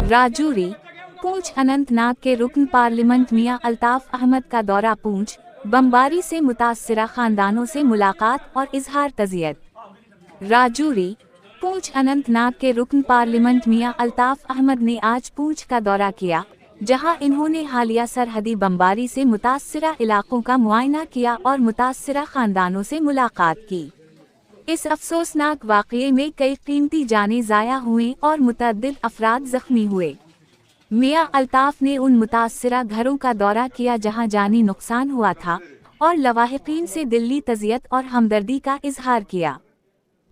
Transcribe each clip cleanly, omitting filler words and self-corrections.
राजौरी पूंछ अनंतनाग के रुकन पार्लियामेंट मियां अल्ताफ अहमद का दौरा पूंछ, बमबारी से मुतासरा खानदानों से मुलाकात और इजहार तज़ियत। राजौरी पूंछ अनंतनाग के रुकन पार्लियामेंट मियां अल्ताफ अहमद ने आज पूंछ का दौरा किया, जहां इन्होंने हालिया सरहदी बमबारी से मुतासरा इलाकों का मुआयना किया और मुतासरा खानदानों से मुलाकात की। इस अफसोसनाक वाक़ये में कई कीमती जानें ज़ाया हुई और मुतअद्दिद अफराद ज़ख्मी हुए। मियां अल्ताफ ने उन मुतासरा घरों का दौरा किया जहां जानी नुकसान हुआ था और लवाहिकीन से दिली तज़ियत और हमदर्दी का इजहार किया।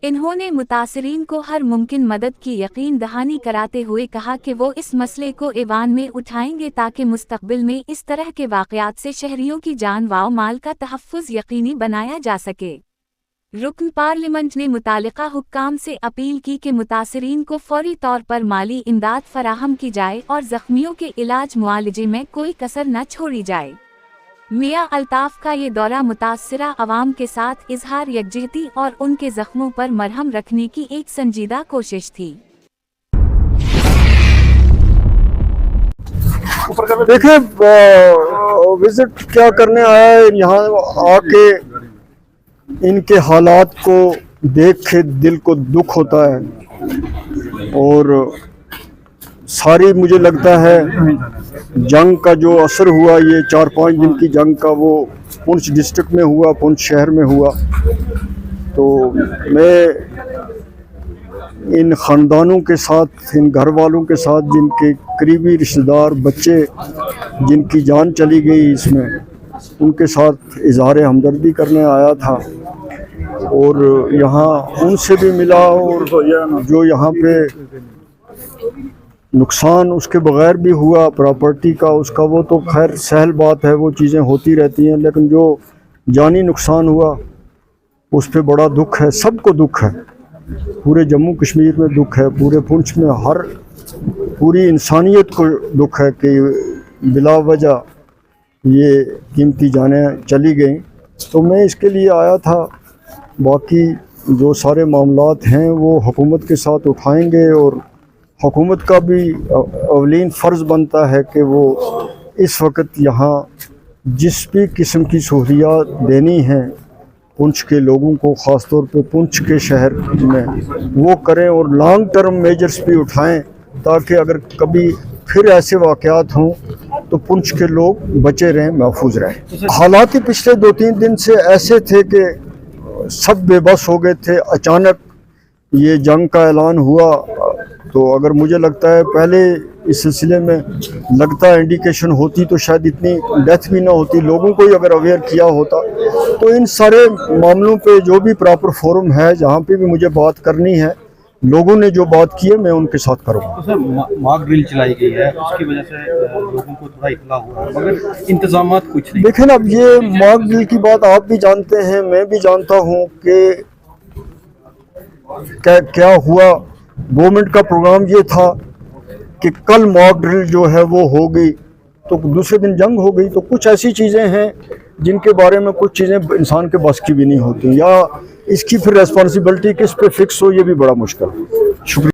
इन्होंने मुतासरीन को हर मुमकिन मदद की यकीन दहानी कराते हुए कहा कि वो इस मसले को ऐवान में उठाएंगे ताकि मुस्तक़बिल में इस तरह के वाक़यात से शहरियों की जान व माल का तहफ़्फ़ुज़ यकीनी बनाया जा सके। रुकन पार्लियामेंट ने मुतालिका हुक्काम से अपील की कि मुतासरीन को फौरी तौर पर माली इमदाद फराहम की जाए और ज़ख्मियों के इलाज मुआलजे में कोई कसर न छोड़ी जाए। मियां अल्ताफ का ये दौरा मुतासरा अवाम के साथ इजहार यकजहती और उनके जख्मों पर मरहम रखने की एक संजीदा कोशिश थी। देखिए, विजिट क्या करने आया है, यहाँ आके इनके हालात को देख के दिल को दुख होता है और सारी मुझे लगता है जंग का जो असर हुआ, ये 4-5 दिन की जंग का, वो पुंछ डिस्ट्रिक्ट में हुआ, पुंछ शहर में हुआ। तो मैं इन ख़ानदानों के साथ, इन घर वालों के साथ, जिनके करीबी रिश्तेदार, बच्चे जिनकी जान चली गई इसमें, उनके साथ इजहार हमदर्दी करने आया था और यहाँ उनसे भी मिला। और जो यहाँ पे नुकसान उसके बगैर भी हुआ प्रॉपर्टी का, उसका वो तो खैर सहल बात है, वो चीज़ें होती रहती हैं, लेकिन जो जानी नुकसान हुआ उस पर बड़ा दुख है। सबको दुख है, पूरे जम्मू कश्मीर में दुख है, पूरे पुंछ में हर पूरी इंसानियत को दुख है कि बिला वजह ये कीमती जानें चली गई। तो मैं इसके लिए आया था। बाकी जो सारे मामलात हैं वो हुकूमत के साथ उठाएंगे और हुकूमत का भी अवलीन फ़र्ज़ बनता है कि वो इस वक्त यहाँ जिस भी किस्म की सहूलियात देनी हैं पुंछ के लोगों को, ख़ास तौर पे पुंछ के शहर में, वो करें और लॉन्ग टर्म मेजर्स भी उठाएं ताकि अगर कभी फिर ऐसे वाक़यात हों तो पुंछ के लोग बचे रहें, महफूज रहें। हालात ही पिछले 2-3 दिन से ऐसे थे कि सब बेबस हो गए थे। अचानक ये जंग का ऐलान हुआ तो अगर मुझे लगता है पहले इस सिलसिले में लगता है इंडिकेशन होती तो शायद इतनी डेथ भी ना होती, लोगों को ही अगर अवेयर किया होता। तो इन सारे मामलों पे जो भी प्रॉपर फोरम है, जहाँ पे भी मुझे बात करनी है, लोगों ने जो बात की है मैं उनके साथ करूँगा। तो सर मॉक ड्रिल चलाई गई है, उसकी वजह से लोगों को थोड़ा इतला हुआ है, मगर इंतजाम कुछ नहीं। देखें, अब ये मॉक ड्रिल की बात आप भी जानते हैं, मैं भी जानता हूँ कि क्या हुआ। गवर्नमेंट का प्रोग्राम ये था कि कल मॉक ड्रिल जो है वो हो गई तो दूसरे दिन जंग हो गई। तो कुछ ऐसी चीज़ें हैं जिनके बारे में कुछ चीज़ें इंसान के बस की भी नहीं होती, या इसकी फिर रेस्पॉन्सिबिलिटी किस पे फिक्स हो, ये भी बड़ा मुश्किल है। शुक्रिया।